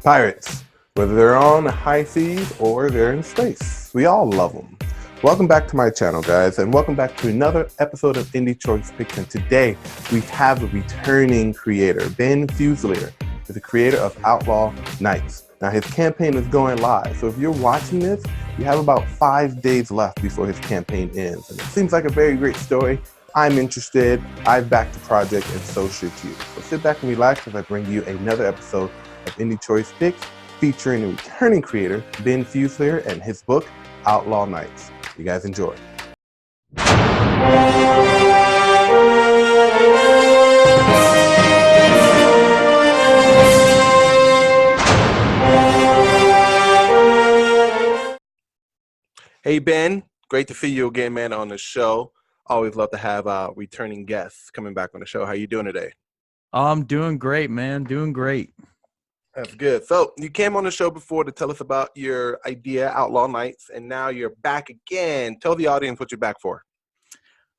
Pirates, whether they're on the high seas or they're in space, we all love them. Welcome back to my channel, guys, and welcome back to another episode of Indie Choice Picks. And today we have a returning creator. Ben Fusilier is the creator of Outlaw Nights. Now his campaign is going live, so if you're watching this, you have about 5 days left before his campaign ends. And it seems like a very great story. I'm interested, I've backed the project, and so should you. So sit back and relax as I bring you another episode of Indie Choice Picks featuring a returning creator, Ben Fusilier, and his book, Outlaw Nights. You guys enjoy. Hey Ben, great to see you again, man, on the show. Always love to have returning guests coming back on the show. How you doing today? I'm doing great, man. Doing great. That's good. So you came on the show before to tell us about your idea, Outlaw Nights, and now you're back again. Tell the audience what you're back for.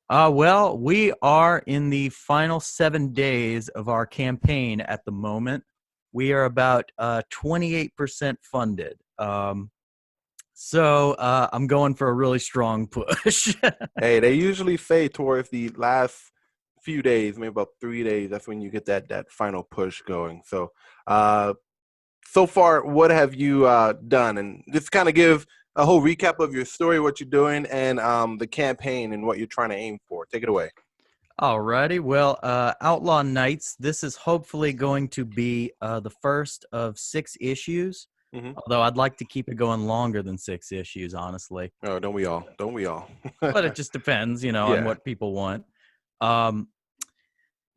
Well, we are in the final 7 days of our campaign at the moment. We are about 28% funded. So I'm going for a really strong push. Hey, they usually say towards the last few days, maybe about 3 days, that's when you get that final push going. So so far, what have you done? And just kind of give a whole recap of your story, what you're doing, and the campaign and what you're trying to aim for. Take it away. Alrighty. Well, Outlaw Nights, this is hopefully going to be the first of 6 issues. Mm-hmm. Although I'd like to keep it going longer than 6 issues, honestly. Oh, don't we all? Don't we all? But it just depends, on what people want.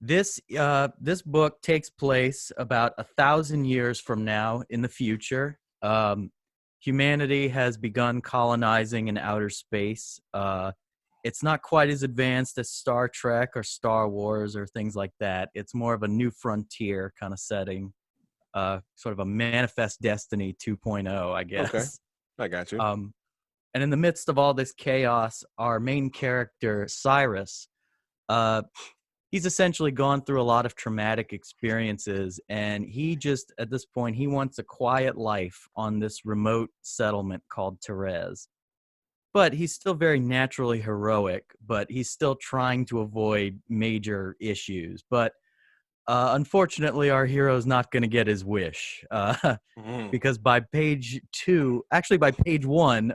This book takes place about 1,000 years from now in the future. Humanity has begun colonizing in outer space. It's not quite as advanced as Star Trek or Star Wars or things like that. It's more of a new frontier kind of setting. Sort of a Manifest Destiny 2.0, I guess. Okay, I got you. And in the midst of all this chaos, our main character, Cyrus, he's essentially gone through a lot of traumatic experiences, and he just, at this point, he wants a quiet life on this remote settlement called Therese. But he's still very naturally heroic, but he's still trying to avoid major issues. But unfortunately, our hero's not going to get his wish because by page 1,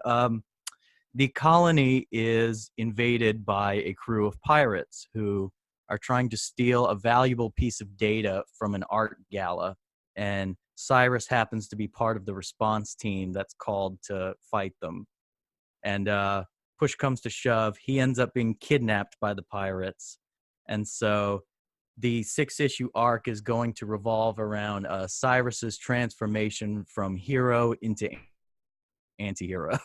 the colony is invaded by a crew of pirates who are trying to steal a valuable piece of data from an art gala. And Cyrus happens to be part of the response team that's called to fight them. And push comes to shove, he ends up being kidnapped by the pirates. And so the 6-issue arc is going to revolve around Cyrus's transformation from hero into anti-hero.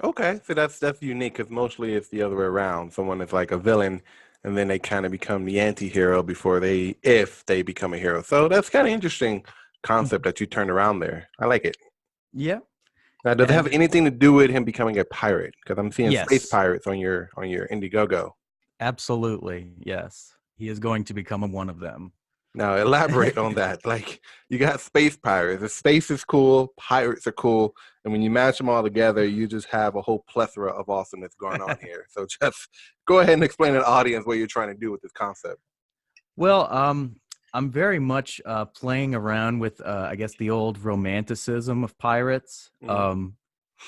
Okay, so that's unique because mostly it's the other way around. Someone is like a villain, and then they kind of become the anti-hero if they become a hero. So that's kind of interesting concept that you turned around there. I like it. Yeah. Now, does it have anything to do with him becoming a pirate? Because I'm seeing space Yes. pirates on your Indiegogo. Absolutely, yes. He is going to become one of them. Now, elaborate on that. Like, you got space pirates. The space is cool, pirates are cool, and when you match them all together, you just have a whole plethora of awesomeness going on here. So just go ahead and explain to the audience what you're trying to do with this concept. Well, I'm very much playing around with, I guess, the old romanticism of pirates. Because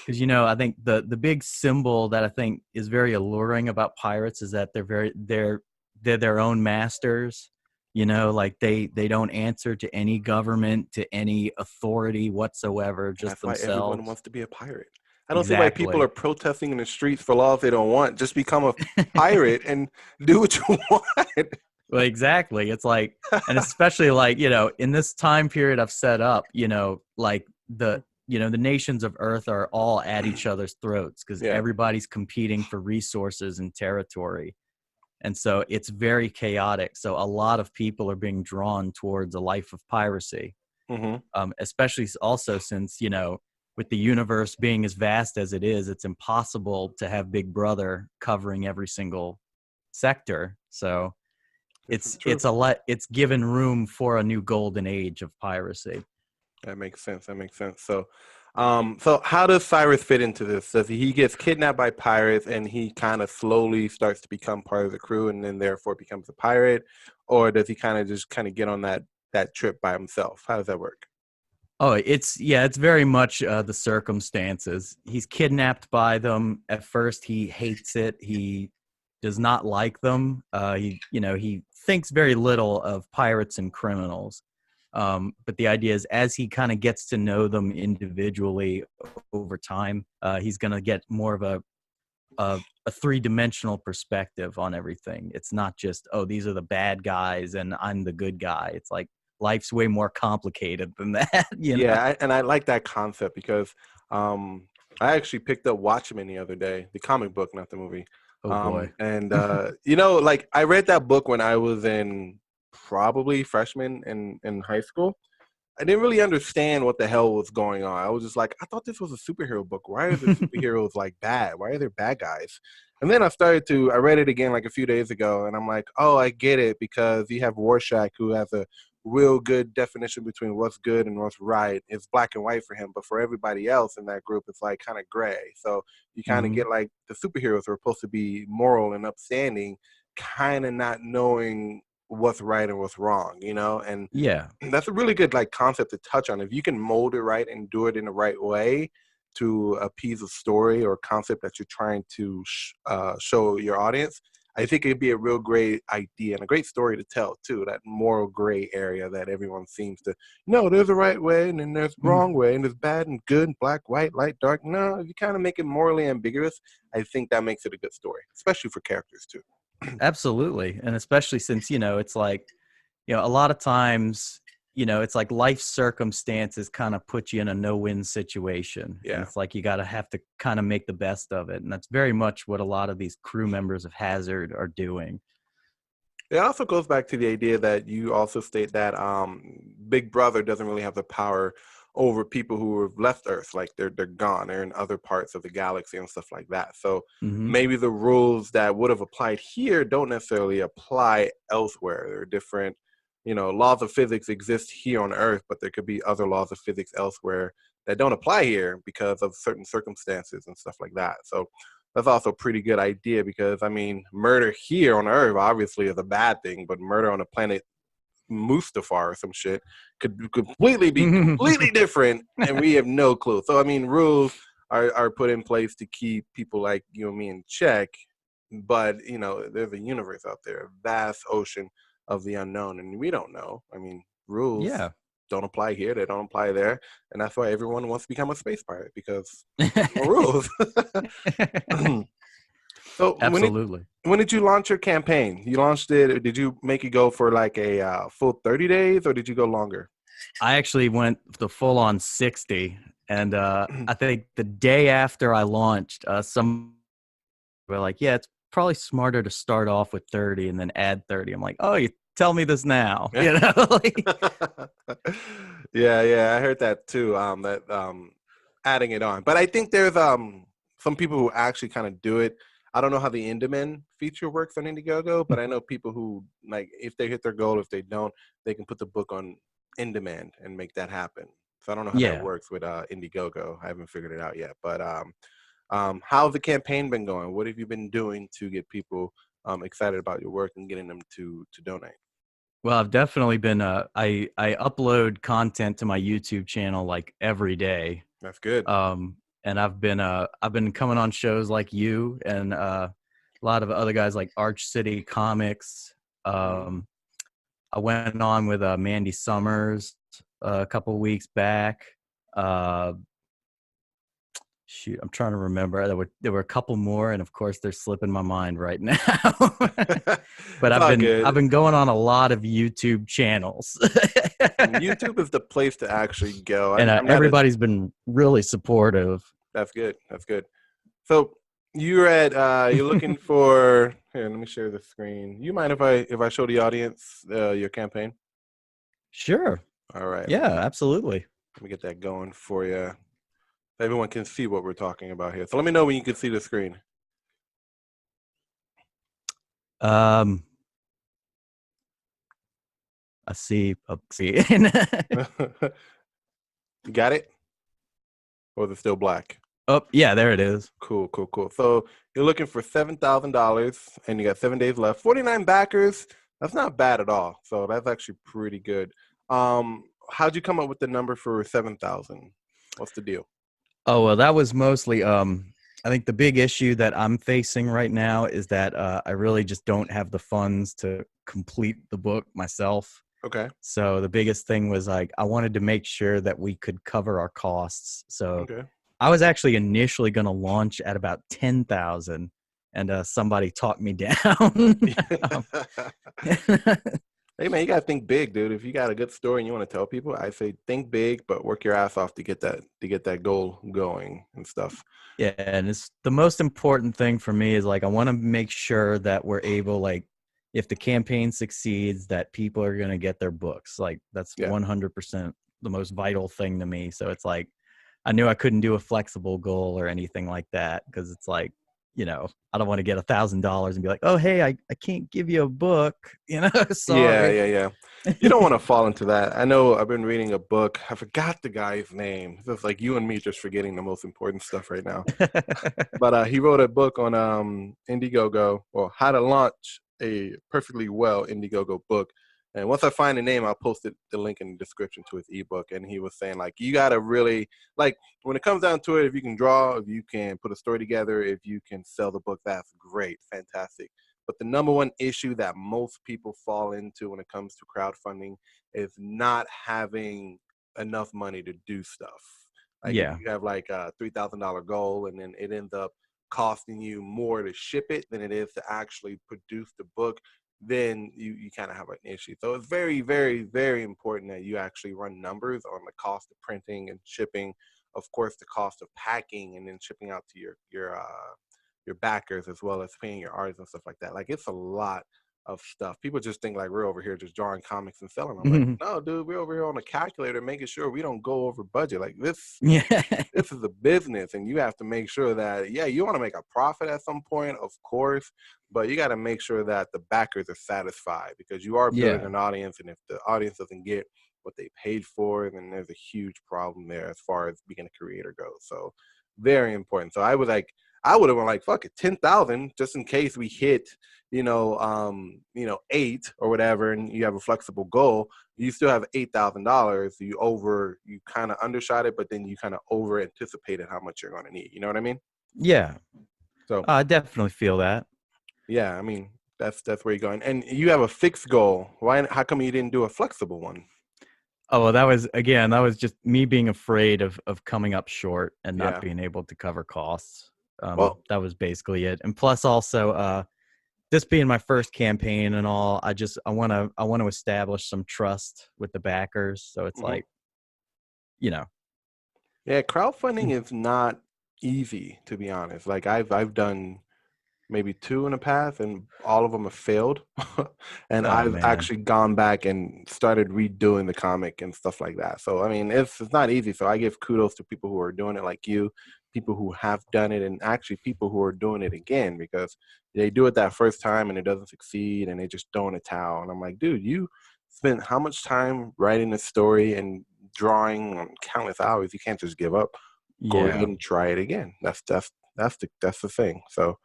I think the big symbol that I think is very alluring about pirates is that they're their own masters. Like they don't answer to any government, to any authority whatsoever, just That's themselves. why everyone wants to be a pirate. I don't see why people are protesting in the streets for laws they don't want. Just become a pirate and do what you want. Well, exactly. It's like, and especially like, in this time period I've set up, like the nations of Earth are all at each other's throats because everybody's competing for resources and territory. And so it's very chaotic. So a lot of people are being drawn towards a life of piracy, especially also since, with the universe being as vast as it is, it's impossible to have Big Brother covering every single sector. So it's given room for a new golden age of piracy. That makes sense. That makes sense. So, so how does Cyrus fit into this? Does he gets kidnapped by pirates and he kind of slowly starts to become part of the crew and then therefore becomes a pirate, or does he kind of just kind of get on that trip by himself? How does that work? Oh, it's very much the circumstances. He's kidnapped by them. At first, he hates it. He does not like them. He thinks very little of pirates and criminals. But the idea is, as he kind of gets to know them individually over time, he's going to get more of a three-dimensional perspective on everything. It's not just, oh, these are the bad guys and I'm the good guy. It's like life's way more complicated than that, you know? Yeah, and I like that concept because um, I actually picked up Watchmen the other day, the comic book, not the movie. Oh boy. And like I read that book when I was in probably freshman in high school. I didn't really understand what the hell was going on. I was just like, I thought this was a superhero book. Why are the superheroes like bad? Why are there bad guys? And then I read it again like a few days ago, and I'm like, oh, I get it because you have Rorschach who has a real good definition between what's good and what's right. It's black and white for him, but for everybody else in that group, it's like kind of gray. So you kind of Hmm. get like the superheroes are supposed to be moral and upstanding, kind of not knowing what's right and what's wrong, and Yeah. that's a really good like concept to touch on. If you can mold it right and do it in the right way to appease a story or concept that you're trying to show your audience, I think it'd be a real great idea and a great story to tell too. That moral gray area that everyone seems to no, there's a right way and then there's wrong way and there's bad and good, and black, white, light, dark. No, if you kind of make it morally ambiguous, I think that makes it a good story, especially for characters too. Absolutely. And especially since, it's like, a lot of times, it's like life circumstances kind of put you in a no-win situation. And Yeah. it's like you gotta have to kind of make the best of it. And that's very much what a lot of these crew members of Hazard are doing. It also goes back to the idea that you also state that Big Brother doesn't really have the power over people who have left Earth, like they're gone, they're in other parts of the galaxy and stuff like that. So Hmm. maybe the rules that would have applied here don't necessarily apply elsewhere. There are different, laws of physics exist here on Earth, but there could be other laws of physics elsewhere that don't apply here because of certain circumstances and stuff like that. So that's also a pretty good idea because I mean, murder here on Earth obviously is a bad thing, but murder on a planet Mustafar or some shit could completely be completely different, and we have no clue. So I mean, rules are put in place to keep people like you and me in check, but there's a universe out there, a vast ocean of the unknown, and we don't know. I mean, rules Yeah. don't apply here, they don't apply there, and that's why everyone wants to become a space pirate because there's no rules. So Absolutely. when did you launch your campaign? You launched it. Did you make it go for like a full 30 days, or did you go longer? I actually went the full on 60. And I think the day after I launched, some were like, yeah, it's probably smarter to start off with 30 and then add 30. I'm like, oh, you tell me this now, Yeah, yeah, I heard that too. That adding it on, but I think there's some people who actually kind of do it. I don't know how the in-demand feature works on Indiegogo, but I know people who like if they hit their goal, if they don't, they can put the book on in demand and make that happen. So I don't know how that Yeah. works with Indiegogo. I haven't figured it out yet, but how's the campaign been going? What have you been doing to get people excited about your work and getting them to donate? Well, I've definitely been I upload content to my YouTube channel like every day. That's good. And I've been coming on shows like you and a lot of other guys like Arch City Comics. Mhm. Um, I went on with Mandy Summers a couple weeks back. Uh, Shoot, I'm trying to remember. There were a couple more, and of course, they're slipping my mind right now. But It's I've all been I've good. been going on a lot of YouTube channels, YouTube is the place to actually go. and I'm not a. everybody's been really supportive. That's good. That's good. So you're looking for here. Let me share the screen. You mind if I show the audience your campaign? Sure. All right. Yeah, absolutely. Let me get that going for you. Everyone can see what we're talking about here. So let me know when you can see the screen. Um, I see. I see. You got it? Or is it still black? Oh, yeah, there it is. Cool, cool, cool. So you're looking for $7,000 and you got 7 days left. 49 backers. That's not bad at all. So that's actually pretty good. How'd you come up with the number for 7,000? What's the deal? Oh, well, that was mostly I think the big issue that I'm facing right now is that I really just don't have the funds to complete the book myself. Okay. So the biggest thing was like I wanted to make sure that we could cover our costs. So Okay. I was actually initially going to launch at about 10,000, and somebody talked me down. Um, Hey man, you gotta think big, dude. If you got a good story and you want to tell people, I say think big, but work your ass off to get that goal going and stuff. yeah, and it's the most important thing for me is like I want to make sure that we're able, like, if the campaign succeeds, that people are going to get their books. Like that's Yeah. 100% the most vital thing to me. So it's like I knew I couldn't do a flexible goal or anything like that because it's like, I don't want to get $1,000 and be like, oh hey, I can't give you a book, Yeah, sorry. yeah, yeah. You don't want to fall into that. I know I've been reading a book. I forgot the guy's name. It's just like you and me just forgetting the most important stuff right now. But he wrote a book on Indiegogo, or how to launch a perfectly well Indiegogo book. And once I find the name, I'll post the link in the description to his ebook. And he was saying like you gotta really like when it comes down to it, if you can draw, if you can put a story together, if you can sell the book, that's great, fantastic. But the number one issue that most people fall into when it comes to crowdfunding is not having enough money to do stuff. Like if Yeah. you have like a $3,000 goal and then it ends up costing you more to ship it than it is to actually produce the book, then you kind of have an issue. So it's very, very, very important that you actually run numbers on the cost of printing and shipping, of course, the cost of packing and then shipping out to your backers as well as paying your artists and stuff like that. Like it's a lot of stuff. People just think like we're over here just drawing comics and selling them. Like, no, dude, we're over here on a calculator making sure we don't go over budget. Like this Yeah. this is a business and you have to make sure that yeah, you want to make a profit at some point, of course, but you got to make sure that the backers are satisfied because you are building Yeah. an audience, and if the audience doesn't get what they paid for, then there's a huge problem there as far as being a creator goes. So very important. So I would have been like fuck it 10,000 just in case we hit eight or whatever, and you have a flexible goal. You still have $8,000. You kind of undershot it, but then you kind of over anticipated how much you're going to need. You know what I mean? Yeah. So I definitely feel that. yeah, I mean that's where you're going, and you have a fixed goal. Why? How come you didn't do a flexible one? Oh, well, that was just me being afraid of coming up short and not Yeah. being able to cover costs. Well. That was basically it. And plus also, this being my first campaign and all, I want to establish some trust with the backers. So it's Mhm. like, you know, Yeah, crowdfunding is not easy to be honest. Like I've done maybe two in the past, and all of them have failed. And oh I've man. actually gone back and started redoing the comic and stuff like that. So I mean, it's not easy. So I give kudos to people who are doing it like you, people who have done it, and actually people who are doing it again because they do it that first time and it doesn't succeed, and they just throw in a towel. And I'm like, dude, you spent how much time writing this story and drawing on countless hours? You can't just give up. Go ahead Yeah. and try it again. That's the thing. So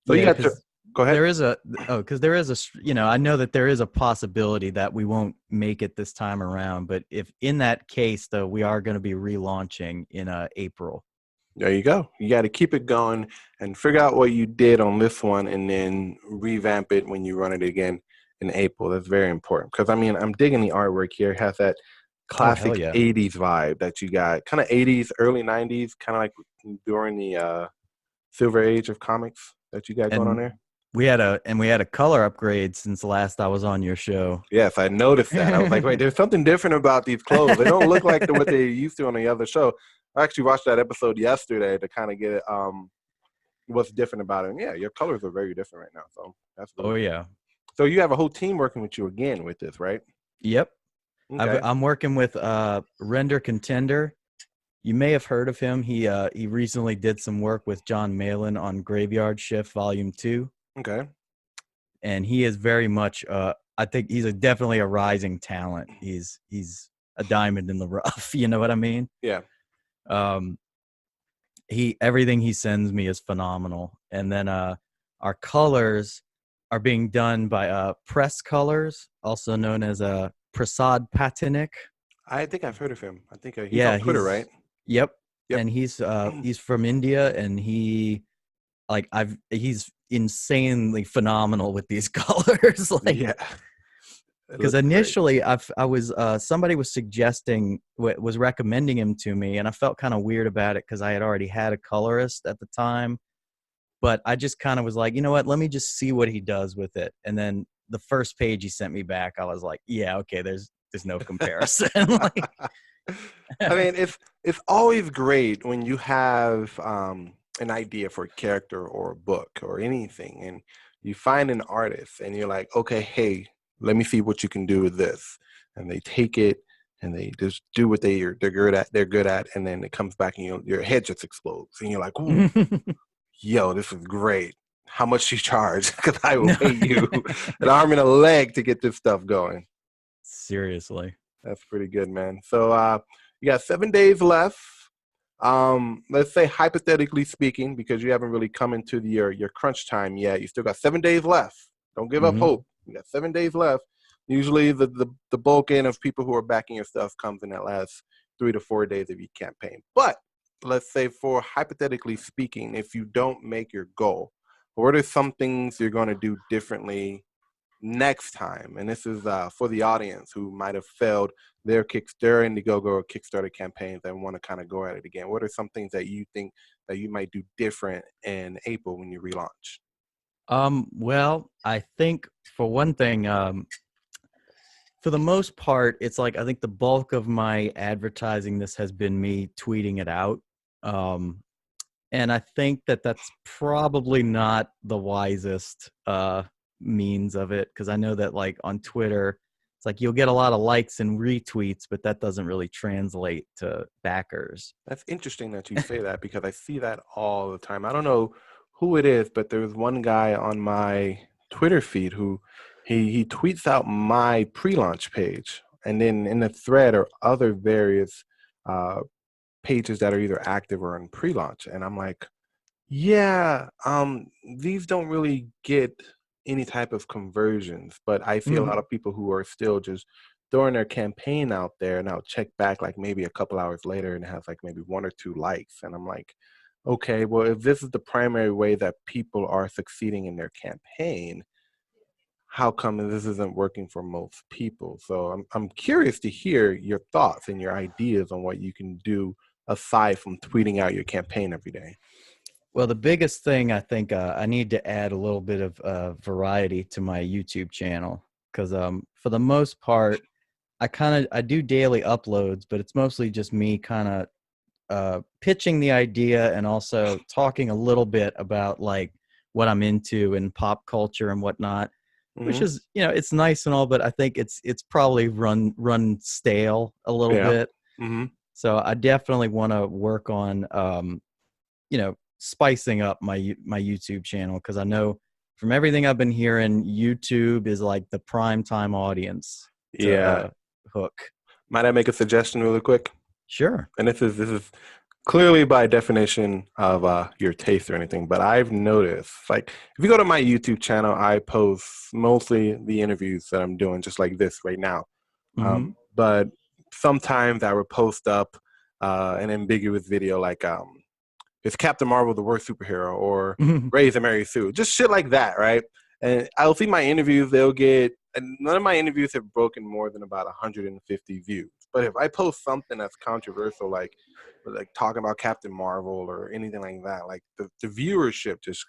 you Yeah, got to because go ahead. there is a because there is I know that there is a possibility that we won't make it this time around. But if in that case, though, we are going to be relaunching in April. There you go. You got to keep it going and figure out what you did on this one and then revamp it when you run it again in April. That's very important because I mean, I'm digging the artwork here. It has that Oh hell classic yeah! 80s vibe that you got, kind of 80s, early 90s, kind of like during the silver age of comics that you got going on And there. we had a color upgrade since the last I was on your show. Yes, I noticed that. I was like, wait, there's something different about these clothes. They don't look like what they used to on the other show. I actually watched that episode yesterday to kind of get what's different about it. And yeah, your colors are very different right now. So that's really Oh cool. yeah. So you have a whole team working with you again with this, right? Yep. Okay. I'm working with Render Contender. You may have heard of him. He recently did some work with John Malin on Graveyard Shift Volume 2, Okay. and he is very much I think he's definitely a rising talent. He's a diamond in the rough. You know what I mean? Yeah. Um, everything he sends me is phenomenal. And then our colors are being done by Press Colors, also known as Prasad Patinik. I think I've heard of him. I think he's on Yeah, Twitter, right? yep, Yep. and he's from India, and he's insanely phenomenal with these colors. Like, Yeah. It because looks great. initially I was somebody was was recommending him to me, and I felt kind of weird about it because I had already had a colorist at the time. But I just kind of was like, you know what, let me just see what he does with it. And then the first page he sent me back, I was like, yeah, okay, there's no comparison. Like, I mean, it's always great when you have an idea for a character or a book or anything, and you find an artist, and you're like, okay, hey, let me see what you can do with this, and they take it and they just do what they're good at. They're good at, and then it comes back, and your head just explodes, and you're like, ooh, yo, this is great. How much you charge? Because I will no, pay you an arm and a leg to get this stuff going. seriously. That's pretty good, man. So you got 7 days left. Let's say hypothetically speaking, because you haven't really come into your crunch time yet, you still got 7 days left. Don't give up Hmm. hope. You got 7 days left. Usually the bulk in of people who are backing your stuff comes in that last 3 to 4 days of your campaign. But let's say for hypothetically speaking, if you don't make your goal, what are some things you're going to do differently next time? And this is for the audience who might have failed their Indiegogo or Kickstarter campaigns and want to kind of go at it again. What are some things that you think that you might do different in April when you relaunch? Well, I think for one thing, for the most part, it's like I think the bulk of my advertising this has been me tweeting it out. Um, and I think that that's probably not the wisest means of it, because I know that like on Twitter, it's like you'll get a lot of likes and retweets, but that doesn't really translate to backers. That's interesting that you say that because I see that all the time. I don't know who it is, but there's one guy on my Twitter feed who he tweets out my pre-launch page, and then in the thread are other various uh, pages that are either active or in pre-launch, and I'm like, yeah, these don't really get any type of conversions, but I see a lot Mhm. of people who are still just throwing their campaign out there, and I'll check back like maybe a couple hours later and it has like maybe 1 or 2 likes. And I'm like, okay, well, if this is the primary way that people are succeeding in their campaign, how come this isn't working for most people? So I'm curious to hear your thoughts and your ideas on what you can do aside from tweeting out your campaign every day. Well, the biggest thing I think I need to add a little bit of variety to my YouTube channel, because for the most part, I do daily uploads, but it's mostly just me kind of pitching the idea and also talking a little bit about like what I'm into and pop culture and whatnot, which Hmm. is, it's nice and all, but I think it's probably run stale a little Yeah. bit. Hmm. So I definitely want to work on spicing up my YouTube channel, because I know from everything I've been hearing, YouTube is like the prime time audience to Yeah. hook. Might I make a suggestion really quick? Sure. And this is clearly by definition of your taste or anything, but I've noticed like if you go to my YouTube channel, I post mostly the interviews that I'm doing, just like this right now. Hmm. But sometimes I will post up an ambiguous video like is Captain Marvel the worst superhero or Ray's a Mary Sue? Just shit like that, right? And I'll see my interviews, they'll get, and none of my interviews have broken more than about 150 views. But if I post something that's controversial, like talking about Captain Marvel or anything like that, like the viewership just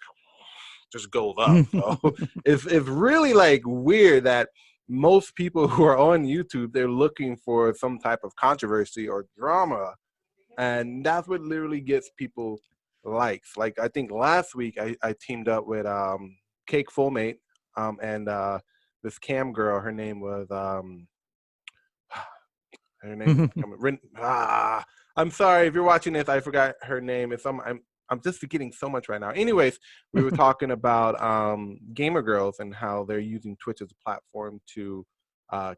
goes up. So it's really like weird that most people who are on YouTube, they're looking for some type of controversy or drama, and that's what literally gets people likes. Like I think last week I teamed up with Cake Fullmate and this cam girl. Her name was her name is I'm sorry if you're watching this. I forgot her name. I'm just forgetting so much right now. Anyways, we were talking about gamer girls and how they're using Twitch as a platform to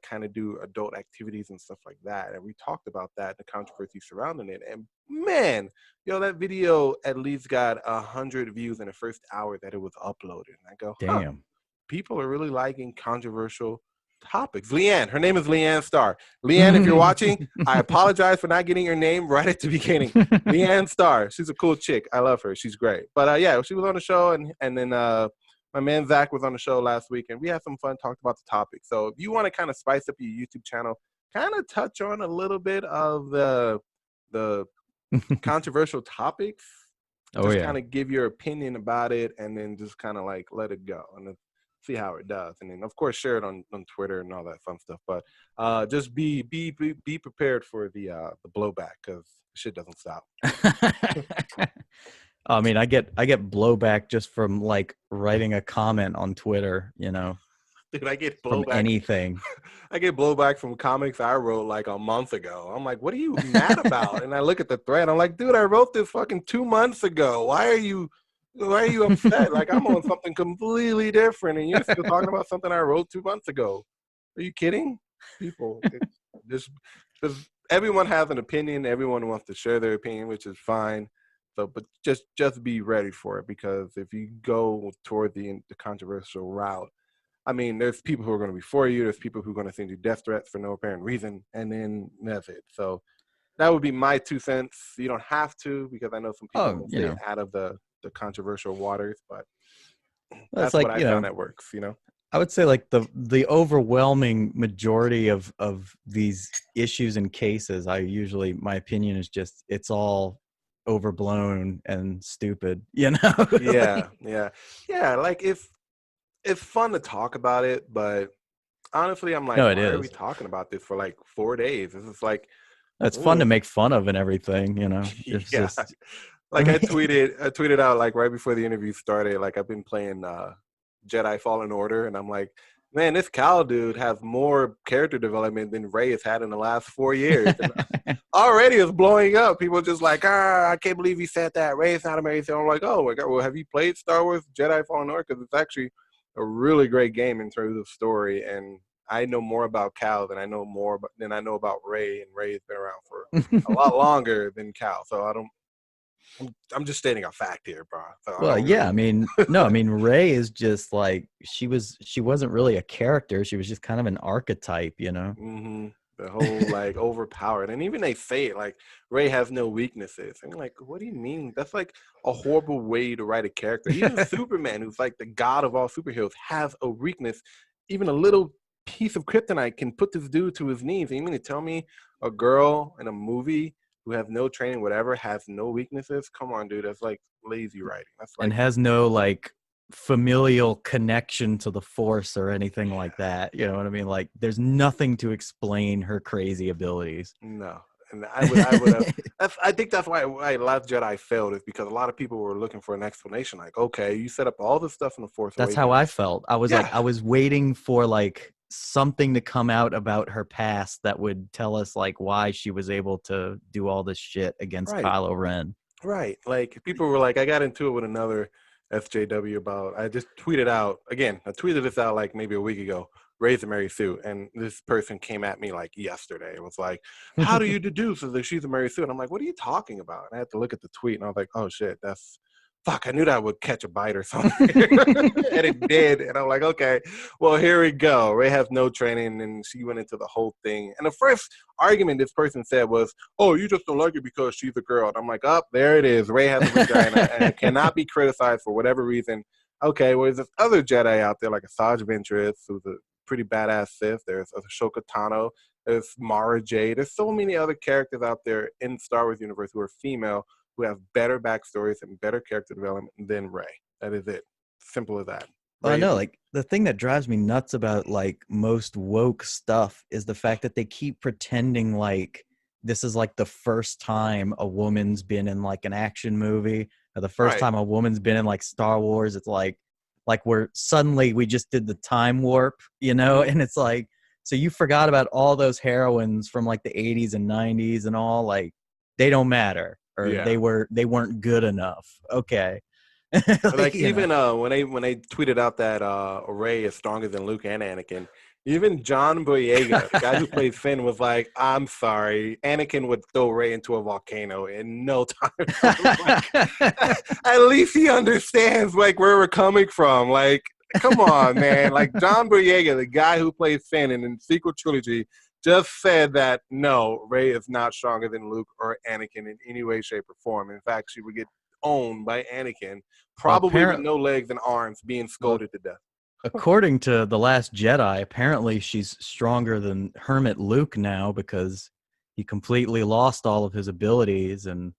kind of do adult activities and stuff like that. And we talked about that, the controversy surrounding it. And man, that video at least got 100 views in the first hour that it was uploaded. And I go, huh, Damn. people are really liking controversial topics. Leanne, her name is Leanne Starr. Leanne, if you're watching, I apologize for not getting your name right at the beginning. Leanne Starr, she's a cool chick. I love her. She's great. But yeah, she was on the show, and then my man Zach was on the show last week, and we had some fun, talked about the topic. So if you want to kind of spice up your YouTube channel, kind of touch on a little bit of the controversial topics, Oh just yeah. kind of give your opinion about it, and then just kind of like let it go and then see how it does. And then of course share it on Twitter and all that fun stuff. But just be prepared for the blowback, because shit doesn't stop. I mean, I get blowback just from like writing a comment on Twitter, Dude, I get from blowback. anything. I get blowback from comics I wrote like a month ago. I'm like, what are you mad about? And I look at the thread. I'm like, dude, I wrote this fucking 2 months ago. Why are you upset? Like, I'm on something completely different, and you're still talking about something I wrote 2 months ago. Are you kidding? People, just everyone has an opinion. Everyone wants to share their opinion, which is fine. So, but just be ready for it, because if you go toward the controversial route, I mean, there's people who are going to be for you. There's people who are going to send you death threats for no apparent reason, and then that's it. So that would be my 2 cents. You don't have to, because I know some people will stay out of the controversial waters, but that's like, what I found that works. I would say like the overwhelming majority of these issues and cases, my opinion is just, it's all overblown and stupid, Yeah, yeah. Like, it's fun to talk about it, but honestly, I'm like, No, it why are we is. talking about this for like 4 days? This is like, It's fun to make fun of and everything, It's yeah. just Like, I tweeted out like right before the interview started, like, I've been playing Jedi Fallen Order, and I'm like, man, this Cal dude has more character development than Rey has had in the last 4 years. And already it's blowing up. People just like, I can't believe he said that. Rey's not amazing. I'm like, oh my God, well, have you played Star Wars Jedi Fallen Order? Because it's actually a really great game in terms of story, and I know more about Cal than I know about Rey, and Rey has been around for a lot longer than Cal. So I'm just stating a fact here, bro. So well, yeah, I mean, no, I mean, Rey is just like, she wasn't really a character. She was just kind of an archetype, Mm-hmm. The whole like overpowered, and even they say it like Rey has no weaknesses. And like, what do you mean? That's like a horrible way to write a character. Even Superman, who's like the god of all superheroes, has a weakness. Even a little piece of kryptonite can put this dude to his knees. And you mean to tell me a girl in a movie who has no training, whatever, has no weaknesses? Come on, dude. That's like lazy writing. That's like, and has no like familial connection to the Force or anything like that. You know what I mean? Like, there's nothing to explain her crazy abilities. no. And I would have. I think that's why Last Jedi failed, is because a lot of people were looking for an explanation. Like, okay, you set up all this stuff in the Force That's Awakens. how I felt. I was Yeah. like, I was waiting for like something to come out about her past that would tell us like why she was able to do all this shit against Right. Kylo Ren. Right. Like, people were like, I got into it with another SJW about, I just tweeted out, again, I tweeted this out like maybe a week ago, Rey's a Mary Sue. And this person came at me like yesterday. It was like, how do you deduce that she's a Mary Sue? And I'm like, what are you talking about? And I had to look at the tweet, and I was like, oh shit, fuck, I knew that would catch a bite or something. And it did. And I'm like, okay, well, here we go. Rey has no training, and she went into the whole thing. And the first argument this person said was, oh, you just don't like it because she's a girl. And I'm like, oh, there it is. Rey has a vagina and it cannot be criticized for whatever reason. Okay, well, there's this other Jedi out there like Asajj Ventress, who's a pretty badass Sith. There's Ahsoka Tano. There's Mara Jade. There's so many other characters out there in the Star Wars universe who are female, who have better backstories and better character development than Rey. That is it. Simple as that. Well, no, like the thing that drives me nuts about like most woke stuff is the fact that they keep pretending like this is like the first time a woman's been in like an action movie, or the first time a woman's been in like Star Wars. It's like we're suddenly, we just did the time warp, and it's like, so you forgot about all those heroines from like the 80s and 90s and all, like they don't matter, or they weren't good enough. Okay. Like even when they tweeted out that Rey is stronger than Luke and Anakin, Even John Boyega, the guy who played Finn, was like, "I'm sorry, Anakin would throw Rey into a volcano in no time." I was like, at least he understands like where we're coming from. Like, come on, man. Like John Boyega, the guy who played Finn in the sequel trilogy, just said that no, Rey is not stronger than Luke or Anakin in any way, shape, or form. In fact, she would get owned by Anakin, well, probably with no legs and arms, being well, scolded to death. according to The Last Jedi, apparently she's stronger than Hermit Luke now because he completely lost all of his abilities and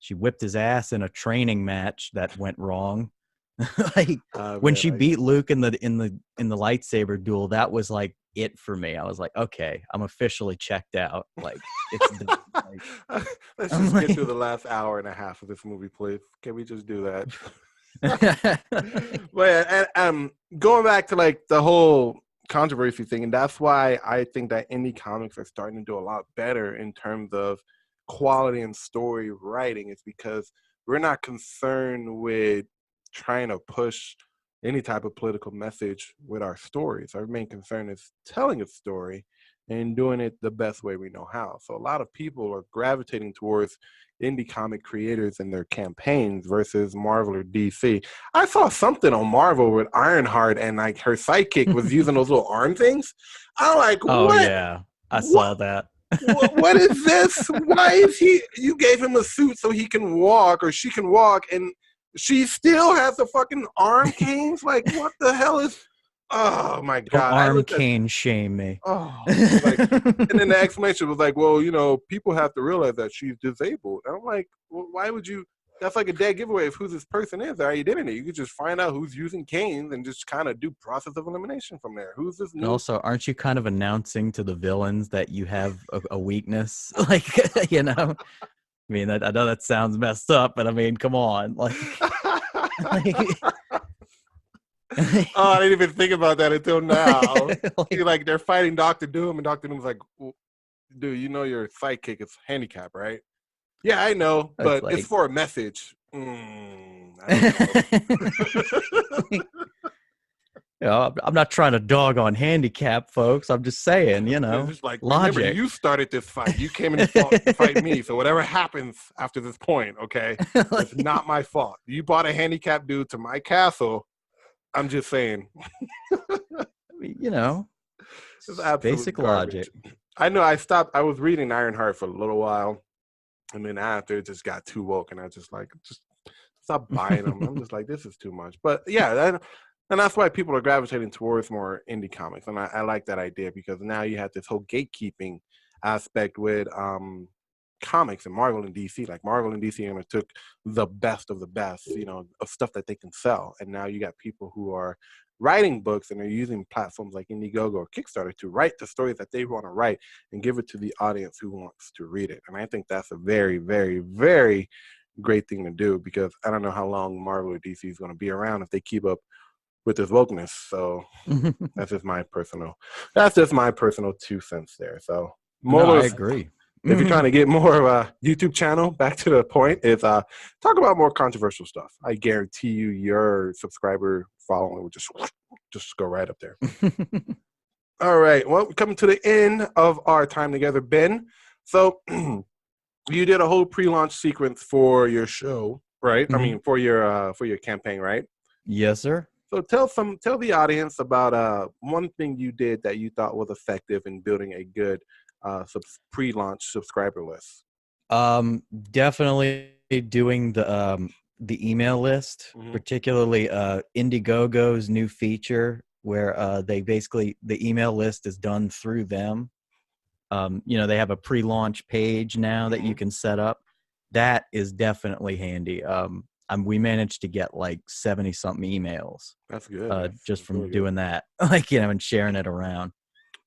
she whipped his ass in a training match that went wrong. Like when Man, she beat Luke in the lightsaber duel, that was like it for me. I was like, okay, I'm officially checked out. Like it's done. Like, Let's I'm just get through like the last hour and a half of this movie, please. Can we just do that? But going back to like the whole controversy thing, and that's why I think that indie comics are starting to do a lot better in terms of quality and story writing. It's because we're not concerned with trying to push any type of political message with our stories. Our main concern is telling a story and doing it the best way we know how. So a lot of people are gravitating towards indie comic creators and their campaigns versus Marvel or DC. I saw something on Marvel with Ironheart and like her sidekick was using those little arm things. I'm like, oh what? yeah, I What? saw that. What is this? Why is he? You gave him a suit so he can walk or she can walk, and she still has the fucking arm canes. Like, what the hell is? Oh my Don't god! I arm looked at. cane shame me. Oh, like, and then the explanation was like, well, people have to realize that she's disabled. And I'm like, well, why would you? That's like a dead giveaway of who this person is, their identity. You could just find out who's using canes and just kind of do process of elimination from there. Who's this And new? also, aren't you kind of announcing to the villains that you have a weakness? Like, I mean, I know that sounds messed up, but I mean, come on, like, Oh, I didn't even think about that until now. like, Like they're fighting Doctor Doom, and Doctor Doom's like, well, "Dude, you know your sidekick is handicapped, right?" Yeah, I know, it's but it's like, for a message. I don't know. I'm not trying to dog on handicap, folks. I'm just saying, It's just like, remember, logic. you started this fight. You came in fault to fight me. So whatever happens after this point, okay, it's Like, not my fault. You brought a handicapped dude to my castle. I'm just saying, I mean, it's absolute basic garbage. logic. I know. I was reading Ironheart for a little while, and then after it just got too woke, and I just stop buying them. I'm just like, this is too much. But yeah, and that's why people are gravitating towards more indie comics, and I like that idea because now you have this whole gatekeeping aspect with comics and Marvel and DC. Like Marvel and DC took the best of the best, of stuff that they can sell, and now you got people who are writing books and they're using platforms like Indiegogo or Kickstarter to write the stories that they want to write and give it to the audience who wants to read it. And I think that's a very, very, very great thing to do because I don't know how long Marvel or DC is going to be around if they keep up with this wokeness. So that's just my personal 2 cents there. So No, I Molos, agree. if you're trying to get more of a YouTube channel, back to the point, is talk about more controversial stuff. I guarantee you your subscriber following will just go right up there. All right. Well, we're coming to the end of our time together, Ben. So you did a whole pre-launch sequence for your show, right? I mean, for your campaign, right? Yes, sir. So tell the audience about one thing you did that you thought was effective in building a good pre-launch subscriber list. Definitely doing the email list, particularly Indiegogo's new feature where they basically the email list is done through them. They have a pre-launch page now that you can set up. That is definitely handy. We managed to get like 70 something emails. That's good. Just from really doing that, and sharing it around.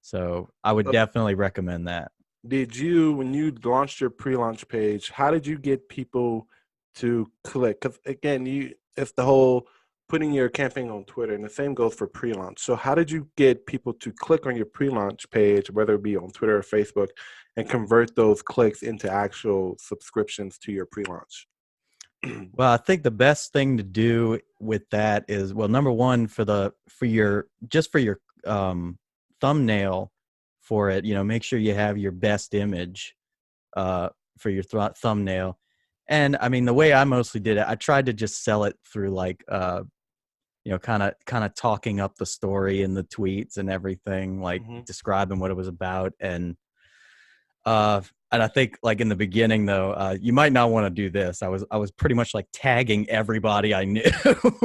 So I would definitely recommend that. When you launched your pre-launch page, how did you get people to click? Because again, it's the whole putting your campaign on Twitter, and the same goes for pre-launch. So how did you get people to click on your pre-launch page, whether it be on Twitter or Facebook, and convert those clicks into actual subscriptions to your pre-launch? Well, I think the best thing to do with that is, well, number one, for your thumbnail for it, make sure you have your best image for your thumbnail. And I mean, the way I mostly did it, I tried to just sell it through like kind of talking up the story in the tweets and everything, like describing what it was about. And I think like in the beginning though, you might not want to do this. I was pretty much like tagging everybody I knew.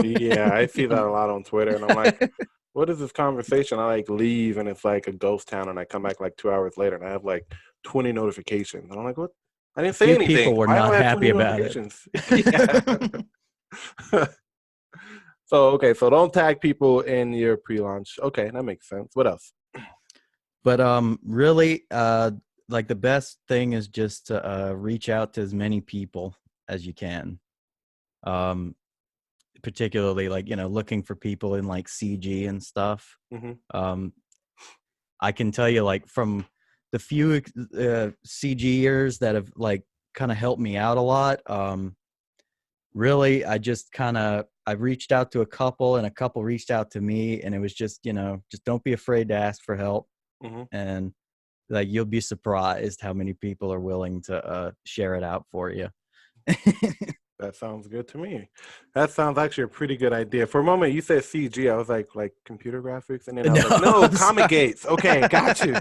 Yeah, I see that a lot on Twitter, and I'm like, what is this conversation? I like leave, and it's like a ghost town, and I come back like 2 hours later, and I have like 20 notifications. And I'm like, what? I didn't say Few anything. people were Why do not I have happy 20 about it. notifications? Yeah. So don't tag people in your pre-launch. Okay, that makes sense. What else? But really, like the best thing is just to reach out to as many people as you can. Particularly like, looking for people in like CG and stuff. I can tell you like from the few CGers that have like kind of helped me out a lot. Really, I reached out to a couple, and a couple reached out to me, and it was just, just don't be afraid to ask for help. And like, you'll be surprised how many people are willing to share it out for you. That sounds good to me. That sounds actually a pretty good idea. For a moment, you said CG. I was like computer graphics, and then I was like, no, Comic Gates. Okay, got you.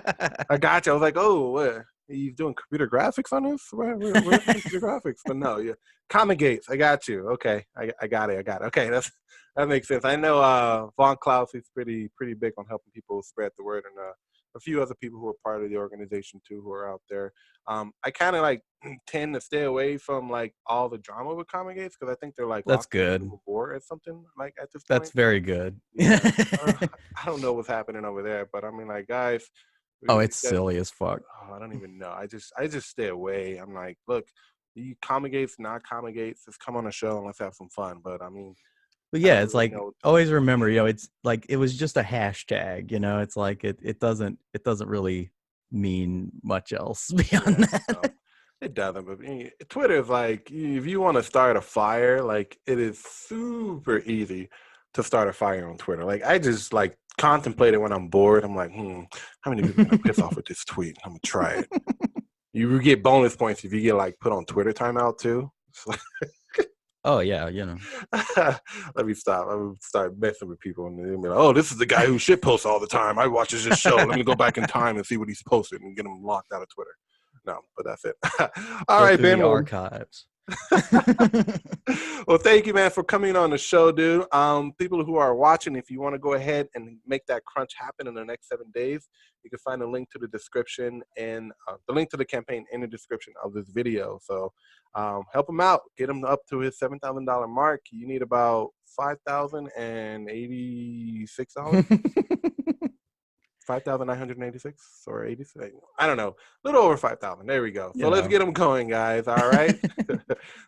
I got you. I was like, oh, what? Are you doing computer graphics on this? Where's computer graphics? But no, yeah, Comic Gates. I got you. Okay, I got it. Okay, that makes sense. I know Von Klaus is pretty big on helping people spread the word, and a few other people who are part of the organization too, who are out there. I kind of like tend to stay away from like all the drama with Comic Gates, because I think they're like that's good war or something like at this point. That's very good. Yeah. I don't know what's happening over there, but I mean, like, guys. It's silly as fuck. I don't even know. I just stay away. I'm like, look, you Comic Gates, not Comic Gates, just come on a show and let's have some fun. But I mean. But yeah, it's like always remember, it's like it was just a hashtag, it's like it doesn't really mean much else beyond that. No, it doesn't. But Twitter is like, if you want to start a fire, like it is super easy to start a fire on Twitter. Like I just like contemplate it when I'm bored. I'm like, how many people are gonna piss off with this tweet? I'm gonna try it. You get bonus points if you get like put on Twitter timeout too. Oh yeah, Let me stop. I would start messing with people, and they'll be like, "Oh, this is the guy who shit posts all the time. I watches this show. Let me go back in time and see what he's posted and get him locked out of Twitter." No, but that's it. All right, Ben. The archives. Well, thank you, man, for coming on the show, dude. People who are watching, if you want to go ahead and make that crunch happen in the next 7 days, you can find a link to the description and the link to the campaign in the description of this video. So help him out. Get him up to his $7,000 mark. You need about $5,086. 5,986 or 86. I don't know. A little over 5,000. There we go. So let's get them going, guys. All right.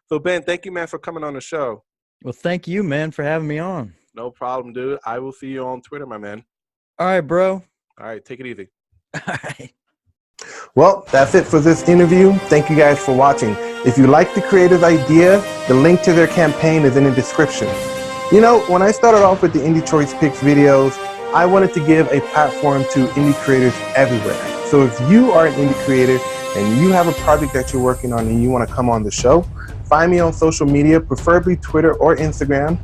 So Ben, thank you, man, for coming on the show. Well, thank you, man, for having me on. No problem, dude. I will see you on Twitter, my man. All right, bro. All right. Take it easy. All right. Well, that's it for this interview. Thank you guys for watching. If you like the creative idea, the link to their campaign is in the description. When I started off with the Indie Choice Picks videos, I wanted to give a platform to indie creators everywhere. So if you are an indie creator and you have a project that you're working on and you want to come on the show, find me on social media, preferably Twitter or Instagram,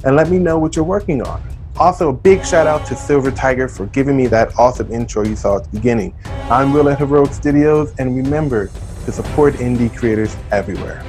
and let me know what you're working on. Also, a big shout out to Silver Tiger for giving me that awesome intro you saw at the beginning. I'm Will at Heroic Studios, and remember to support indie creators everywhere.